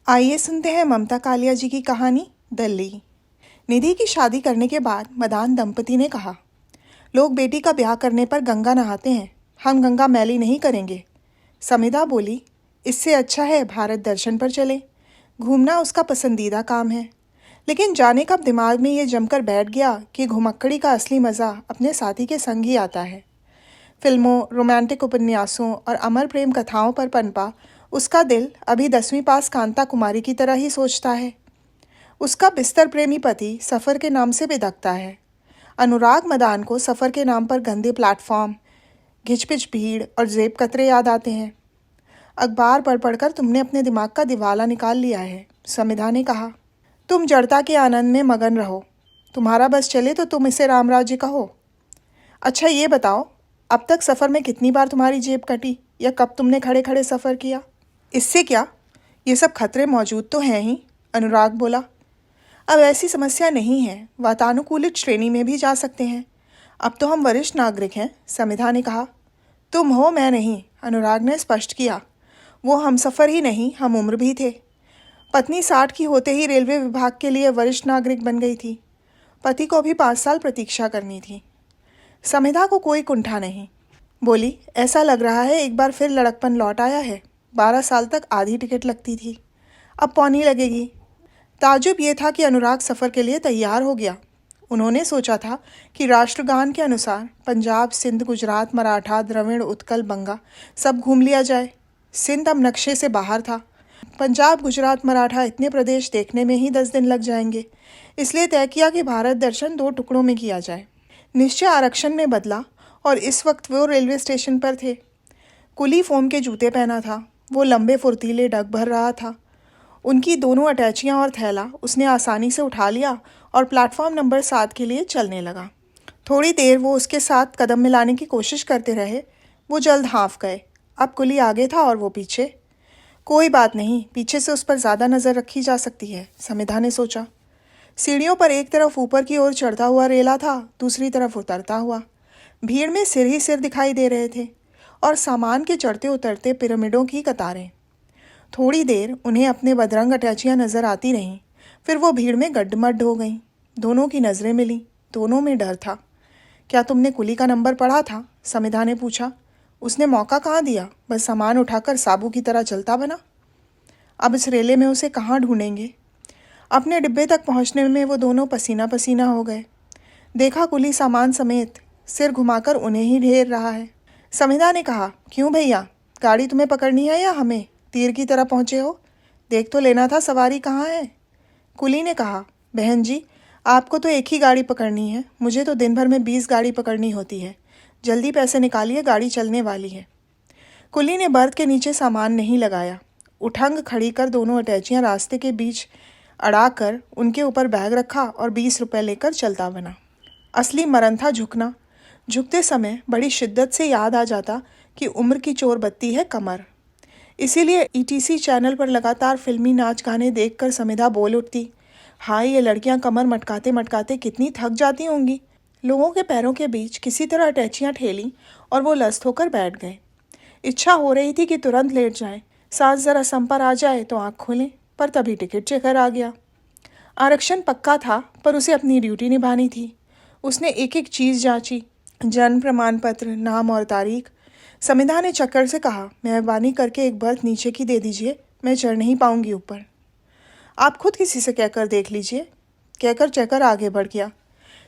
आइए सुनते हैं ममता कालिया जी की कहानी दिल्ली। निधि की शादी करने के बाद मदान दंपति ने कहा, लोग बेटी का ब्याह करने पर गंगा नहाते हैं, हम गंगा मैली नहीं करेंगे। समिधा बोली, इससे अच्छा है भारत दर्शन पर चले। घूमना उसका पसंदीदा काम है। लेकिन जाने कब दिमाग में ये जमकर बैठ गया कि घुमक्कड़ी का असली मज़ा अपने साथी के संग ही आता है। फिल्मों, रोमांटिक उपन्यासों और अमर प्रेम कथाओं पर पनपा उसका दिल अभी 10वीं पास कांता कुमारी की तरह ही सोचता है। उसका बिस्तर प्रेमी पति सफ़र के नाम से बेधकता है। अनुराग मदान को सफ़र के नाम पर गंदे प्लेटफॉर्म, घिचपिच भीड़ और जेब कतरे याद आते हैं। अखबार पढ़ पढ़कर तुमने अपने दिमाग का दिवाला निकाल लिया है, समिधा ने कहा। तुम जड़ता के आनंद में मगन रहो। तुम्हारा बस चले तो तुम इसे राम राज्य कहो। अच्छा ये बताओ, अब तक सफ़र में कितनी बार तुम्हारी जेब कटी या कब तुमने खड़े खड़े सफ़र किया? इससे क्या, ये सब खतरे मौजूद तो हैं ही, अनुराग बोला। अब ऐसी समस्या नहीं है, वातानुकूलित श्रेणी में भी जा सकते हैं। अब तो हम वरिष्ठ नागरिक हैं, समिधा ने कहा। तुम हो, मैं नहीं, अनुराग ने स्पष्ट किया। वो हम सफ़र ही नहीं, हम उम्र भी थे। पत्नी 60 की होते ही रेलवे विभाग के लिए वरिष्ठ नागरिक बन गई थी। पति को भी 5 साल प्रतीक्षा करनी थी। समिधा को कोई कुंठा नहीं। बोली, ऐसा लग रहा है एक बार फिर लड़कपन लौट आया है। 12 साल तक आधी टिकट लगती थी, अब पौनी लगेगी। ताजुब ये था कि अनुराग सफ़र के लिए तैयार हो गया। उन्होंने सोचा था कि राष्ट्रगान के अनुसार पंजाब, सिंध, गुजरात, मराठा, द्रविड़, उत्कल, बंगा सब घूम लिया जाए। सिंध अब नक्शे से बाहर था। पंजाब, गुजरात, मराठा इतने प्रदेश देखने में ही 10 दिन लग जाएंगे। इसलिए तय किया कि भारत दर्शन 2 टुकड़ों में किया जाए। निश्चय आरक्षण में बदला और इस वक्त वो रेलवे स्टेशन पर थे। कुली फोम के जूते पहना था। वो लंबे फुर्तीले डग भर रहा था। उनकी दोनों अटैचियाँ और थैला उसने आसानी से उठा लिया और प्लेटफॉर्म नंबर 7 के लिए चलने लगा। थोड़ी देर वो उसके साथ कदम मिलाने की कोशिश करते रहे। वो जल्द हाँफ गए। अब कुली आगे था और वो पीछे। कोई बात नहीं, पीछे से उस पर ज़्यादा नज़र रखी जा सकती है, समिधा ने सोचा। सीढ़ियों पर एक तरफ ऊपर की ओर चढ़ता हुआ रेला था, दूसरी तरफ उतरता हुआ। भीड़ में सिर ही सिर दिखाई दे रहे थे और सामान के चढ़ते उतरते पिरामिडों की कतारें। थोड़ी देर उन्हें अपने बदरंग अटैचियाँ नज़र आती रहीं, फिर वो भीड़ में गड्ढमड्ढ हो गईं। दोनों की नज़रें मिलीं, दोनों में डर था। क्या तुमने कुली का नंबर पढ़ा था? समिधा ने पूछा। उसने मौका कहाँ दिया, बस सामान उठाकर साबू की तरह चलता बना। अब इस रेले में उसे कहाँ ढूंढेंगे? अपने डिब्बे तक पहुँचने में वो दोनों पसीना पसीना हो गए। देखा कुली सामान समेत सिर घुमाकर उन्हें ही ढेर रहा है। समिधा ने कहा, क्यों भैया, गाड़ी तुम्हें पकड़नी है या हमें? तीर की तरह पहुँचे हो, देख तो लेना था सवारी कहाँ है। कुली ने कहा, बहन जी, आपको तो एक ही गाड़ी पकड़नी है, मुझे तो दिन भर में 20 गाड़ी पकड़नी होती है। जल्दी पैसे निकालिए, गाड़ी चलने वाली है। कुली ने बर्थ के नीचे सामान नहीं लगाया। उठंग खड़ी कर दोनों अटैचियाँ रास्ते के बीच अड़ाकर उनके ऊपर बैग रखा और 20 रुपये लेकर चलता बना। असली मरण था झुकना। झुकते समय बड़ी शिद्दत से याद आ जाता कि उम्र की चोर बत्ती है कमर। इसीलिए ईटीसी चैनल पर लगातार फिल्मी नाच गाने देखकर समिधा बोल उठती, हाय ये लड़कियां कमर मटकाते मटकाते कितनी थक जाती होंगी। लोगों के पैरों के बीच किसी तरह अटैचियाँ ठेली और वो लस्त होकर बैठ गए। इच्छा हो रही थी कि तुरंत लेट जाएं, सांस जरा सम पर आ जाए तो आँख खोलें, पर तभी टिकट चेकर आ गया। आरक्षण पक्का था, पर उसे अपनी ड्यूटी निभानी थी। उसने एक एक चीज़ जांची, जन्म प्रमाण पत्र, नाम और तारीख। समिधा ने चक्कर से कहा, मेहरबानी करके एक बर्थ नीचे की दे दीजिए, मैं चढ़ नहीं पाऊंगी ऊपर। आप खुद किसी से कहकर देख लीजिए। कहकर चक्कर आगे बढ़ गया।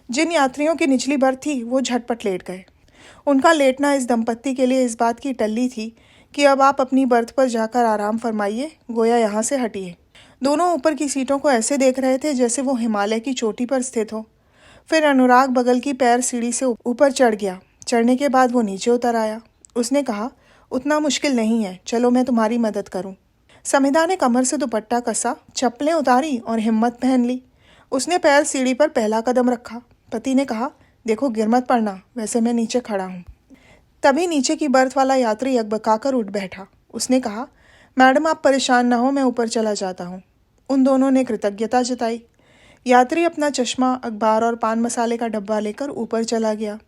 जिन यात्रियों की निचली बर्थ थी वो झटपट लेट गए। उनका लेटना इस दंपत्ति के लिए इस बात की टल्ली थी कि अब आप अपनी बर्थ पर जाकर आराम फरमाइए, गोया यहाँ से हटिए। दोनों ऊपर की सीटों को ऐसे देख रहे थे जैसे वो हिमालय की चोटी पर स्थित हो। फिर अनुराग बगल की पैर सीढ़ी से ऊपर चढ़ गया। चढ़ने के बाद वो नीचे उतर आया। उसने कहा, उतना मुश्किल नहीं है, चलो मैं तुम्हारी मदद करूं। समिधा ने कमर से दुपट्टा कसा, चप्पलें उतारी और हिम्मत पहन ली। उसने पैर सीढ़ी पर पहला कदम रखा। पति ने कहा, देखो गिर मत पड़ना, वैसे मैं नीचे खड़ा हूँ। तभी नीचे की बर्थ वाला यात्री अकबकाकर उठ बैठा। उसने कहा, मैडम आप परेशान ना हो, मैं ऊपर चला जाता हूँ। उन दोनों ने कृतज्ञता जताई। यात्री अपना चश्मा, अखबार और पान मसाले का डब्बा लेकर ऊपर चला गया।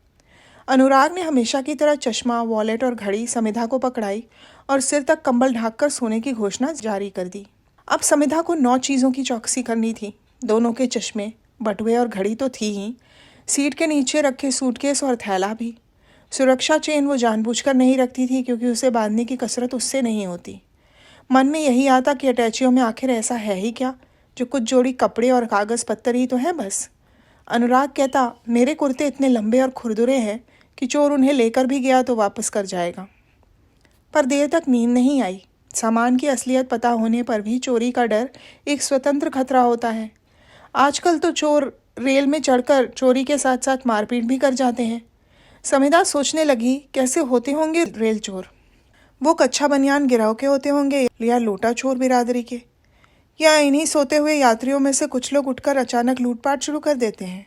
अनुराग ने हमेशा की तरह चश्मा, वॉलेट और घड़ी समिधा को पकड़ाई और सिर तक कंबल ढांककर सोने की घोषणा जारी कर दी। अब समिधा को 9 चीज़ों की चौकसी करनी थी। दोनों के चश्मे, बटुए और घड़ी तो थी ही, सीट के नीचे रखे सूटकेस और थैला भी। सुरक्षा चेन वो जानबूझकर नहीं रखती थी क्योंकि उसे बांधने की कसरत उससे नहीं होती। मन में यही आता कि अटैचियों में आखिर ऐसा है ही क्या, जो कुछ जोड़ी कपड़े और कागज़ पत्तर ही तो है बस। अनुराग कहता, मेरे कुर्ते इतने लंबे और खुरदुरे हैं कि चोर उन्हें लेकर भी गया तो वापस कर जाएगा। पर देर तक नींद नहीं आई। सामान की असलियत पता होने पर भी चोरी का डर एक स्वतंत्र खतरा होता है। आजकल तो चोर रेल में चढ़कर चोरी के साथ साथ मारपीट भी कर जाते हैं। समिधा सोचने लगी, कैसे होते होंगे रेल चोर? वो कच्छा बनियान गिरोह के होते होंगे या लोटा चोर बिरादरी के, या इन्हीं सोते हुए यात्रियों में से कुछ लोग उठकर अचानक लूटपाट शुरू कर देते हैं।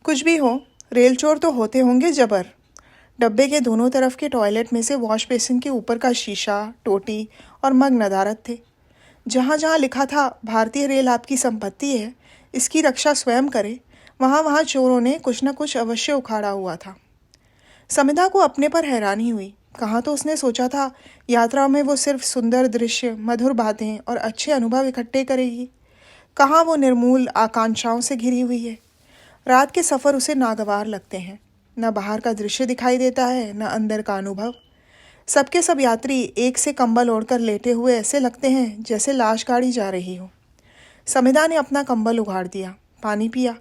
कुछ भी हो, रेल चोर तो होते होंगे जबर। डब्बे के दोनों तरफ के टॉयलेट में से वॉश बेसिन के ऊपर का शीशा, टोटी और मग नदारत थे। जहाँ जहाँ लिखा था भारतीय रेल आपकी संपत्ति है, इसकी रक्षा स्वयं करे, वहाँ वहाँ चोरों ने कुछ न कुछ अवश्य उखाड़ा हुआ था। समिधा को अपने पर हैरानी हुई। कहाँ तो उसने सोचा था यात्रा में वो सिर्फ सुंदर दृश्य, मधुर बातें और अच्छे अनुभव इकट्ठे करेगी। कहाँ वो निर्मूल आकांक्षाओं से घिरी हुई है। रात के सफ़र उसे नागवार लगते हैं। न बाहर का दृश्य दिखाई देता है, न अंदर का अनुभव। सबके सब यात्री एक से कंबल ओढ़कर लेटे हुए ऐसे लगते हैं जैसे लाश गाड़ी जा रही हो। समिधा ने अपना कंबल उघाड़ दिया, पानी पिया।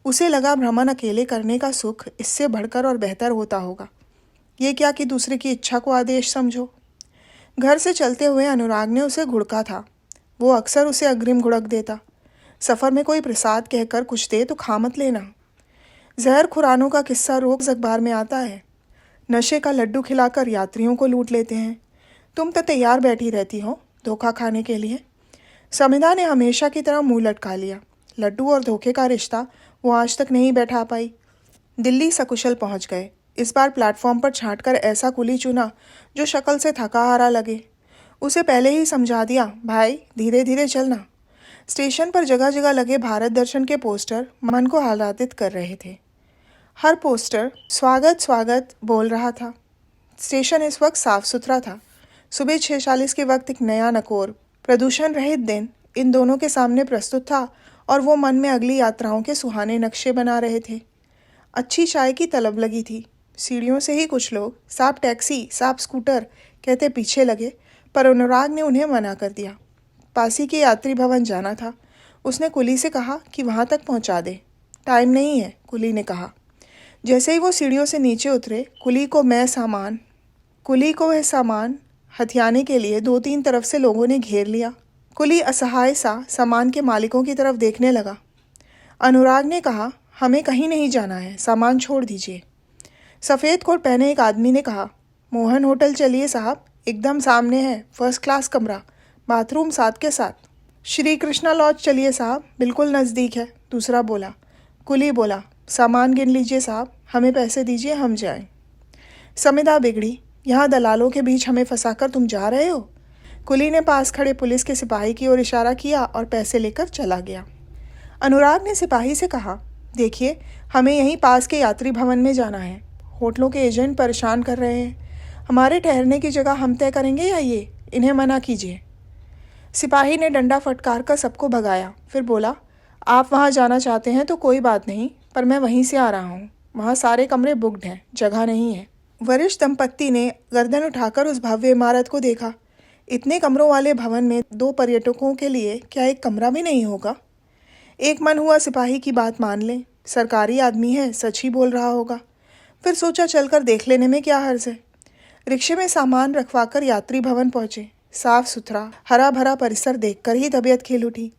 उसे लगा भ्रमण अकेले करने का सुख इससे बढ़कर और बेहतर होता होगा। ये क्या कि दूसरे की इच्छा को आदेश समझो। घर से चलते हुए अनुराग ने उसे घुड़का था। वो अक्सर उसे अग्रिम घुड़क देता। सफ़र में कोई प्रसाद कहकर कुछ दे तो खा मत लेना। जहर खुरानों का किस्सा रोज़ अखबार में आता है। नशे का लड्डू खिलाकर यात्रियों को लूट लेते हैं। तुम तो तैयार बैठी रहती हो धोखा खाने के लिए। समिधा ने हमेशा की तरह मुंह लटका लिया। लड्डू और धोखे का रिश्ता वो आज तक नहीं बैठा पाई। दिल्ली सकुशल पहुंच गए। इस बार प्लेटफॉर्म पर छांटकर ऐसा कुली चुना जो शक्ल से थका हारा लगे। उसे पहले ही समझा दिया, भाई धीरे धीरे चलना। स्टेशन पर जगह जगह लगे भारत दर्शन के पोस्टर मन को आह्लादित कर रहे थे। हर पोस्टर स्वागत स्वागत बोल रहा था। स्टेशन इस वक्त साफ सुथरा था। सुबह 6:40 के वक्त एक नया नकोर प्रदूषण रहित दिन इन दोनों के सामने प्रस्तुत था और वो मन में अगली यात्राओं के सुहाने नक्शे बना रहे थे। अच्छी चाय की तलब लगी थी। सीढ़ियों से ही कुछ लोग साहब टैक्सी, साहब स्कूटर कहते पीछे लगे, पर अनुराग ने उन्हें मना कर दिया। पासी के यात्री भवन जाना था। उसने कुली से कहा कि वहाँ तक पहुँचा दे। टाइम नहीं है, कुली ने कहा। जैसे ही वो सीढ़ियों से नीचे उतरे, कुली को वह सामान हथियाने के लिए 2-3 तरफ से लोगों ने घेर लिया। कुली असहाय सा सामान के मालिकों की तरफ देखने लगा। अनुराग ने कहा, हमें कहीं नहीं जाना है, सामान छोड़ दीजिए। सफ़ेद कोट पहने एक आदमी ने कहा, मोहन होटल चलिए साहब, एकदम सामने है, फर्स्ट क्लास कमरा, बाथरूम साथ के साथ। श्री कृष्णा लॉज चलिए साहब, बिल्कुल नज़दीक है, दूसरा बोला। कुली बोला, सामान गिन लीजिए साहब, हमें पैसे दीजिए, हम जाएं। समिधा बिगड़ी, यहाँ दलालों के बीच हमें फंसाकर तुम जा रहे हो। कुली ने पास खड़े पुलिस के सिपाही की ओर इशारा किया और पैसे लेकर चला गया। अनुराग ने सिपाही से कहा, देखिए हमें यहीं पास के यात्री भवन में जाना है। होटलों के एजेंट परेशान कर रहे हैं। हमारे ठहरने की जगह हम तय करेंगे या ये? इन्हें मना कीजिए। सिपाही ने डंडा फटकार कर सबको भगाया, फिर बोला, आप वहाँ जाना चाहते हैं तो कोई बात नहीं, पर मैं वहीं से आ रहा हूँ। वहाँ सारे कमरे बुक्ड हैं, जगह नहीं है। वरिष्ठ दंपत्ति ने गर्दन उठाकर उस भव्य इमारत को देखा। इतने कमरों वाले भवन में 2 पर्यटकों के लिए क्या एक कमरा भी नहीं होगा? एक मन हुआ सिपाही की बात मान लें, सरकारी आदमी है, सच ही बोल रहा होगा। फिर सोचा चलकर देख लेने में क्या हर्ज है। रिक्शे में सामान रखवाकर यात्री भवन पहुंचे। साफ सुथरा हरा भरा परिसर देखकर ही तबीयत खिल उठी।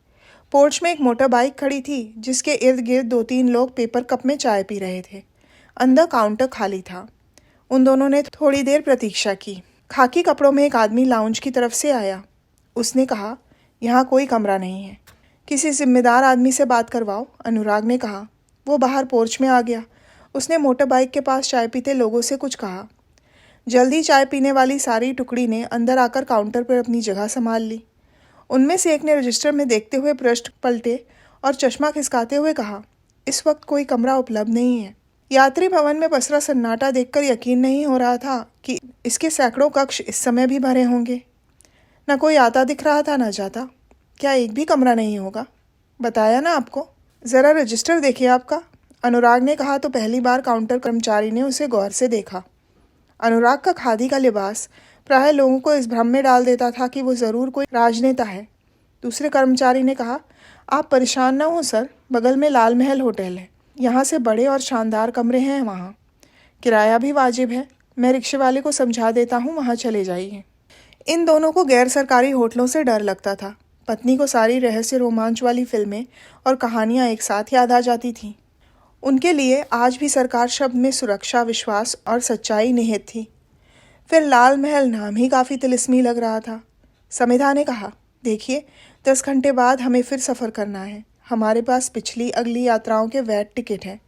पोर्च में एक मोटर बाइक खड़ी थी जिसके इर्द गिर्द 2-3 लोग पेपर कप में चाय पी रहे थे। अंदर काउंटर खाली था। उन दोनों ने थोड़ी देर प्रतीक्षा की। खाकी कपड़ों में एक आदमी लाउंज की तरफ से आया। उसने कहा, यहाँ कोई कमरा नहीं है, किसी जिम्मेदार आदमी से बात करवाओ। अनुराग ने कहा। वो बाहर पोर्च में आ गया। उसने मोटर बाइक के पास चाय पीते लोगों से कुछ कहा। जल्दी चाय पीने वाली सारी टुकड़ी ने अंदर आकर काउंटर पर अपनी जगह संभाल ली। उनमें से एक ने रजिस्टर में देखते हुए पृष्ठ पलटे और चश्मा खिसकाते हुए कहा, इस वक्त कोई कमरा उपलब्ध नहीं है। यात्री भवन में पसरा सन्नाटा देखकर यकीन नहीं हो रहा था कि इसके सैकड़ों कक्ष इस समय भी भरे होंगे। न कोई आता दिख रहा था न जाता। क्या एक भी कमरा नहीं होगा? बताया ना आपको। ज़रा रजिस्टर देखिए आपका, अनुराग ने कहा तो पहली बार काउंटर कर्मचारी ने उसे गौर से देखा। अनुराग का खादी का लिबास प्रायः लोगों को इस भ्रम में डाल देता था कि वो ज़रूर कोई राजनेता है। दूसरे कर्मचारी ने कहा, आप परेशान ना हो सर, बगल में लाल महल होटल है, यहाँ से बड़े और शानदार कमरे हैं वहाँ, किराया भी वाजिब है। मैं रिक्शे वाले को समझा देता हूँ, वहाँ चले जाइए। इन दोनों को गैर सरकारी होटलों से डर लगता था। पत्नी को सारी रहस्य रोमांच वाली फिल्में और कहानियाँ एक साथ याद आ जाती थीं। उनके लिए आज भी सरकार शब्द में सुरक्षा, विश्वास और सच्चाई निहित थी। फिर लाल महल नाम ही काफ़ी तिलिस्मी लग रहा था। समिधा ने कहा, देखिए 10 घंटे बाद हमें फिर सफ़र करना है। हमारे पास पिछली अगली यात्राओं के वैट टिकट हैं।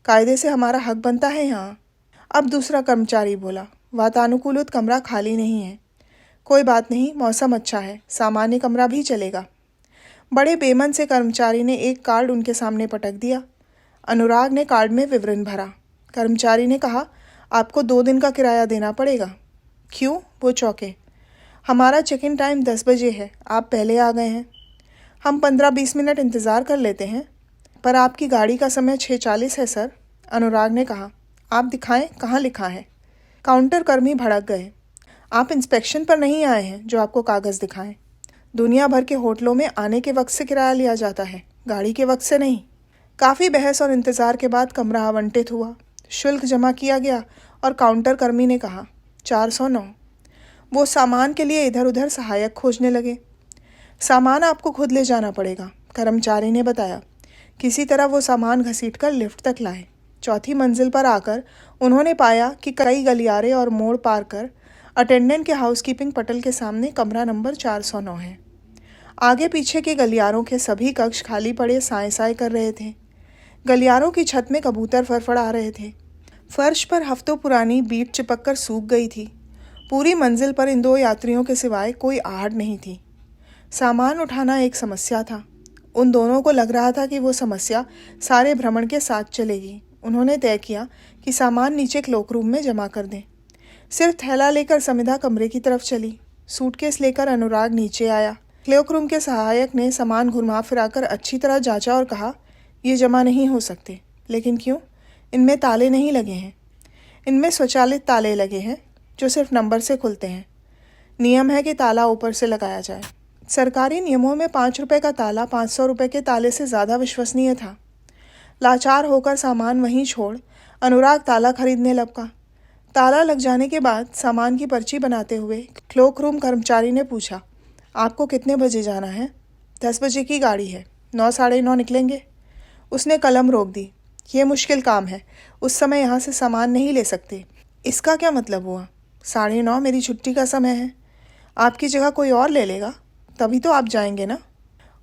कायदे से हमारा हक बनता है यहाँ। अब दूसरा कर्मचारी बोला, वातानुकूलित कमरा खाली नहीं है। कोई बात नहीं, मौसम अच्छा है, सामान्य कमरा भी चलेगा। बड़े बेमन से कर्मचारी ने एक कार्ड उनके सामने पटक दिया। अनुराग ने कार्ड में विवरण भरा। कर्मचारी ने कहा, आपको 2 दिन का किराया देना पड़ेगा। क्यों? वो चौंके। हमारा चेक इन टाइम 10 बजे है, आप पहले आ गए हैं। हम 15-20 मिनट इंतज़ार कर लेते हैं। पर आपकी गाड़ी का समय 6:40 है सर, अनुराग ने कहा। आप दिखाएं, कहाँ लिखा है? काउंटर कर्मी भड़क गए। आप इंस्पेक्शन पर नहीं आए हैं जो आपको कागज़ दिखाएं। दुनिया भर के होटलों में आने के वक्त से किराया लिया जाता है, गाड़ी के वक्त से नहीं। काफ़ी बहस और इंतज़ार के बाद कमरा आवंटित हुआ। शुल्क जमा किया गया और काउंटर कर्मी ने कहा, 409। वो सामान के लिए इधर उधर सहायक खोजने लगे। सामान आपको खुद ले जाना पड़ेगा, कर्मचारी ने बताया। किसी तरह वो सामान घसीटकर लिफ्ट तक लाए। चौथी मंजिल पर आकर उन्होंने पाया कि कई गलियारे और मोड़ पार कर अटेंडेंट के हाउसकीपिंग पटल के सामने कमरा नंबर 409 है। आगे पीछे के गलियारों के सभी कक्ष खाली पड़े साए साए कर रहे थे। गलियारों की छत में कबूतर फड़फड़ा रहे थे। फर्श पर हफ्तों पुरानी बीट चिपक कर सूख गई थी। पूरी मंजिल पर इन 2 यात्रियों के सिवाय कोई आहट नहीं थी। सामान उठाना एक समस्या था। उन दोनों को लग रहा था कि वो समस्या सारे भ्रमण के साथ चलेगी। उन्होंने तय किया कि सामान नीचे क्लोक रूम में जमा कर दें। सिर्फ थैला लेकर समिधा कमरे की तरफ चली। सूटकेस लेकर अनुराग नीचे आया। क्लोक रूम के सहायक ने सामान घुमा फिराकर अच्छी तरह जांचा और कहा, ये जमा नहीं हो सकते। लेकिन क्यों? इनमें ताले नहीं लगे हैं। इनमें स्वचालित ताले लगे हैं जो सिर्फ नंबर से खुलते हैं। नियम है कि ताला ऊपर से लगाया जाए। सरकारी नियमों में 5 रुपये का ताला 500 रुपये के ताले से ज़्यादा विश्वसनीय था। लाचार होकर सामान वहीं छोड़ अनुराग ताला खरीदने लपका। ताला लग जाने के बाद सामान की पर्ची बनाते हुए क्लोक रूम कर्मचारी ने पूछा, आपको कितने बजे जाना है? 10 बजे की गाड़ी है, 9 साढ़े 9 निकलेंगे। उसने कलम रोक दी। ये मुश्किल काम है, उस समय यहाँ से सामान नहीं ले सकते। इसका क्या मतलब हुआ? 9:30 मेरी छुट्टी का समय है। आपकी जगह कोई और ले लेगा, तभी तो आप जाएंगे ना।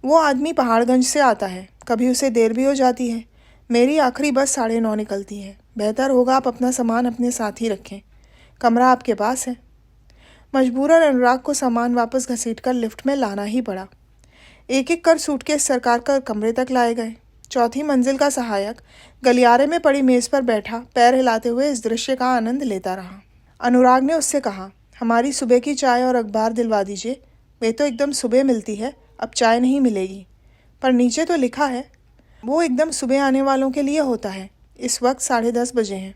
वो आदमी पहाड़गंज से आता है, कभी उसे देर भी हो जाती है। मेरी आखिरी बस 9:30 निकलती है। बेहतर होगा आप अपना सामान अपने साथ ही रखें। कमरा आपके पास है। मजबूरन अनुराग को सामान वापस घसीटकर लिफ्ट में लाना ही पड़ा। एक एक कर सूटकेस सरकार कर कमरे तक लाए गए। चौथी मंजिल का सहायक गलियारे में पड़ी मेज़ पर बैठा पैर हिलाते हुए इस दृश्य का आनंद लेता रहा। अनुराग ने उससे कहा, हमारी सुबह की चाय और अखबार दिलवा दीजिए। वे तो एकदम सुबह मिलती है, अब चाय नहीं मिलेगी। पर नीचे तो लिखा है। वो एकदम सुबह आने वालों के लिए होता है। इस वक्त 10:30 बजे हैं।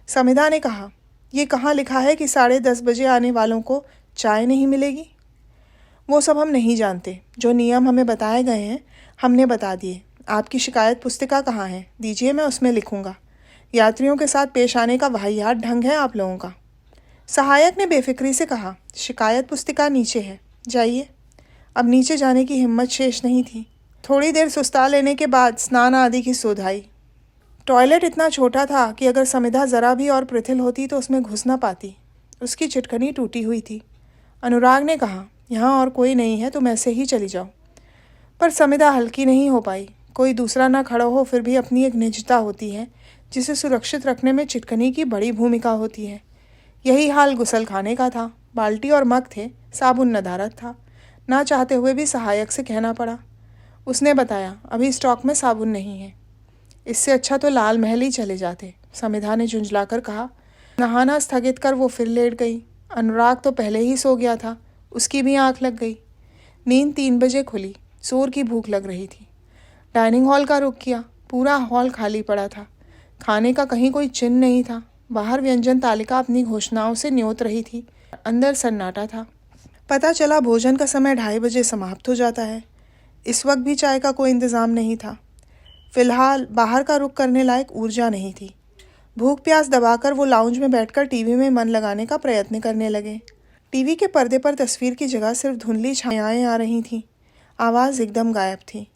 समिधा ने कहा, ये कहाँ लिखा है कि 10:30 बजे आने वालों को चाय नहीं मिलेगी? वो सब हम नहीं जानते। जो नियम हमें बताए गए हैं हमने बता दिए। आपकी शिकायत पुस्तिका कहाँ है? दीजिए, मैं उसमें लिखूंगा। यात्रियों के साथ पेश आने का वाहियात ढंग है आप लोगों का। सहायक ने बेफिक्री से कहा, शिकायत पुस्तिका नीचे है, जाइए। अब नीचे जाने की हिम्मत शेष नहीं थी। थोड़ी देर सुस्ता लेने के बाद स्नान आदि की सुध आई। टॉयलेट इतना छोटा था कि अगर समिधा ज़रा भी और पृथिल होती तो उसमें घुस ना पाती। उसकी चिटकनी टूटी हुई थी। अनुराग ने कहा, यहाँ और कोई नहीं है, तुम ऐसे ही चली जाओ। पर समिधा हल्की नहीं हो पाई। कोई दूसरा ना खड़ा हो फिर भी अपनी एक निजता होती है जिसे सुरक्षित रखने में चिटकनी की बड़ी भूमिका होती है। यही हाल गुसल खाने का था। बाल्टी और मग थे, साबुन नदारद था। ना चाहते हुए भी सहायक से कहना पड़ा। उसने बताया, अभी स्टॉक में साबुन नहीं है। इससे अच्छा तो लाल महल ही चले जाते, समिधा ने झुंझलाकर कहा। नहाना स्थगित कर वो फिर लेट गई। अनुराग तो पहले ही सो गया था, उसकी भी आंख लग गई। नींद 3 बजे खुली। जोर की भूख लग रही थी। डाइनिंग हॉल का रुख किया। पूरा हॉल खाली पड़ा था। खाने का कहीं कोई चिन्ह नहीं था। बाहर व्यंजन तालिका अपनी घोषणाओं से न्योत रही थी। अंदर सन्नाटा था। पता चला भोजन का समय 2:30 बजे समाप्त हो जाता है। इस वक्त भी चाय का कोई इंतज़ाम नहीं था। फिलहाल बाहर का रुख करने लायक ऊर्जा नहीं थी। भूख प्यास दबाकर वो लाउंज में बैठकर टीवी में मन लगाने का प्रयत्न करने लगे। टीवी के पर्दे पर तस्वीर की जगह सिर्फ धुंधली छायाएं आ रही थीं। आवाज़ एकदम गायब थी।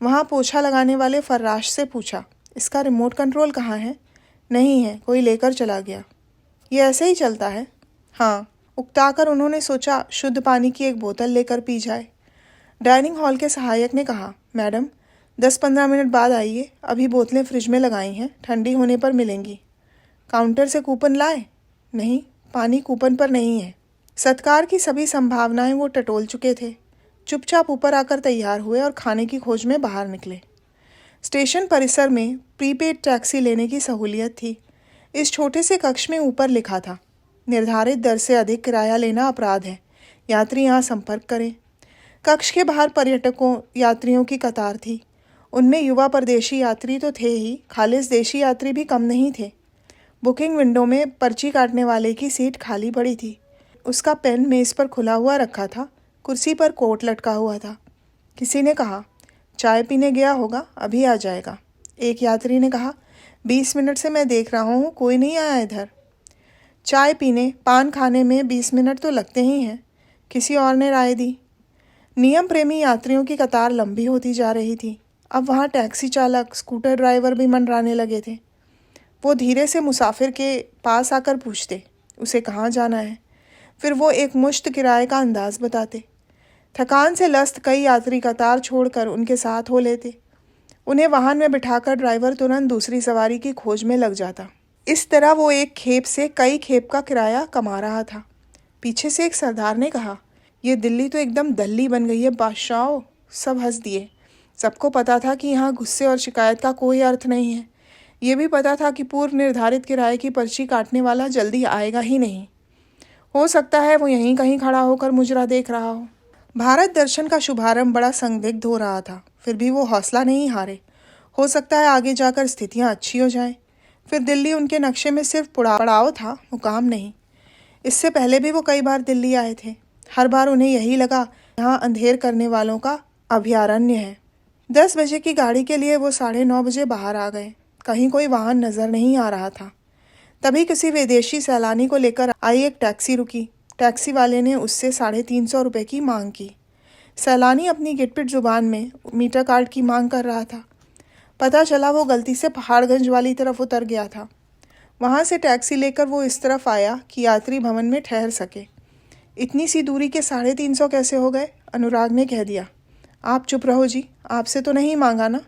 वहाँ पोछा लगाने वाले फर्राश से पूछा, इसका रिमोट कंट्रोल कहाँ है? नहीं है, कोई लेकर चला गया। ये ऐसे ही चलता है? हाँ। उकताकर उन्होंने सोचा शुद्ध पानी की एक बोतल लेकर पी जाए। डाइनिंग हॉल के सहायक ने कहा, मैडम 10-15 मिनट बाद आइए, अभी बोतलें फ्रिज में लगाई हैं, ठंडी होने पर मिलेंगी। काउंटर से कूपन लाए? नहीं, पानी कूपन पर नहीं है। सत्कार की सभी संभावनाएं वो टटोल चुके थे। चुपचाप ऊपर आकर तैयार हुए और खाने की खोज में बाहर निकले। स्टेशन परिसर में प्रीपेड टैक्सी लेने की सहूलियत थी। इस छोटे से कक्ष में ऊपर लिखा था, निर्धारित दर से अधिक किराया लेना अपराध है, यात्री यहाँ संपर्क करें। कक्ष के बाहर पर्यटकों यात्रियों की कतार थी। उनमें युवा परदेशी यात्री तो थे ही, खालिस देशी यात्री भी कम नहीं थे। बुकिंग विंडो में पर्ची काटने वाले की सीट खाली पड़ी थी। उसका पेन मेज़ पर खुला हुआ रखा था। कुर्सी पर कोट लटका हुआ था। किसी ने कहा, चाय पीने गया होगा, अभी आ जाएगा। एक यात्री ने कहा, 20 मिनट से मैं देख रहा हूँ, कोई नहीं आया इधर। चाय पीने, पान खाने में 20 मिनट तो लगते ही हैं, किसी और ने राय दी। नियम प्रेमी यात्रियों की कतार लंबी होती जा रही थी। अब वहाँ टैक्सी चालक, स्कूटर ड्राइवर भी मंडराने लगे थे। वो धीरे से मुसाफिर के पास आकर पूछते, उसे कहाँ जाना है। फिर वो एक मुश्त किराए का अंदाज बताते। थकान से लस्त कई यात्री कतार छोड़कर उनके साथ हो लेते। उन्हें वाहन में बिठाकर ड्राइवर तुरंत दूसरी सवारी की खोज में लग जाता। इस तरह वो एक खेप से कई खेप का किराया कमा रहा था। पीछे से एक सरदार ने कहा, ये दिल्ली तो एकदम दल्ली बन गई है बादशाह। सब हंस दिए। सबको पता था कि यहाँ गुस्से और शिकायत का कोई अर्थ नहीं है। ये भी पता था कि पूर्व निर्धारित किराए की पर्ची काटने वाला जल्दी आएगा ही नहीं। हो सकता है वो यहीं कहीं खड़ा होकर मुजरा देख रहा हो। भारत दर्शन का शुभारंभ बड़ा संदिग्ध हो रहा था, फिर भी वो हौसला नहीं हारे। हो सकता है आगे जाकर स्थितियाँ अच्छी हो जाएं। फिर दिल्ली उनके नक्शे में सिर्फ पड़ाव था, मुकाम नहीं। इससे पहले भी वो कई बार दिल्ली आए थे। हर बार उन्हें यही लगा, यहाँ अंधेर करने वालों का अभयारण्य है। 10 बजे की गाड़ी के लिए वो 9:30 बजे बाहर आ गए। कहीं कोई वाहन नजर नहीं आ रहा था। तभी किसी विदेशी सैलानी को लेकर आई एक टैक्सी रुकी। टैक्सी वाले ने उससे 350 रुपये की मांग की। सैलानी अपनी गिटपिट जुबान में मीटर कार्ड की मांग कर रहा था। पता चला वो गलती से पहाड़गंज वाली तरफ उतर गया था। वहाँ से टैक्सी लेकर वो इस तरफ आया कि यात्री भवन में ठहर सके। इतनी सी दूरी के 350 कैसे हो गए? अनुराग ने कह दिया। आप चुप रहो जी, आपसे तो नहीं मांगा ना।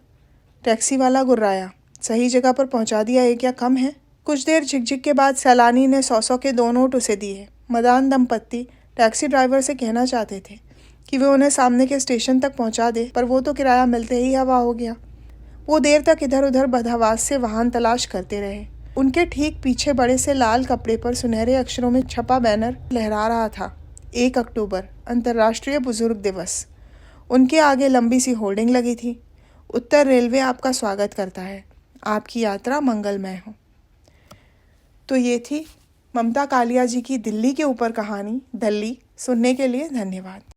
टैक्सी वाला गुर्राया। सही जगह पर पहुंचा दिया, एक या कम है। कुछ देर झिकझिक के बाद सैलानी ने 100 के 2 नोट उसे दिए। मदान दंपत्ति टैक्सी ड्राइवर से कहना चाहते थे कि वे उन्हें सामने के स्टेशन तक पहुंचा दे, पर वो तो किराया मिलते ही हवा हो गया। वो देर तक इधर उधर बदहवास से वाहन तलाश करते रहे। उनके ठीक पीछे बड़े से लाल कपड़े पर सुनहरे अक्षरों में छपा बैनर लहरा रहा था, 1 अक्टूबर, अंतर्राष्ट्रीय बुजुर्ग दिवस। उनके आगे लंबी सी होर्डिंग लगी थी, उत्तर रेलवे आपका स्वागत करता है, आपकी यात्रा मंगलमय हो। तो ये थी ममता कालिया जी की दिल्ली के ऊपर कहानी दल्ली। सुनने के लिए धन्यवाद।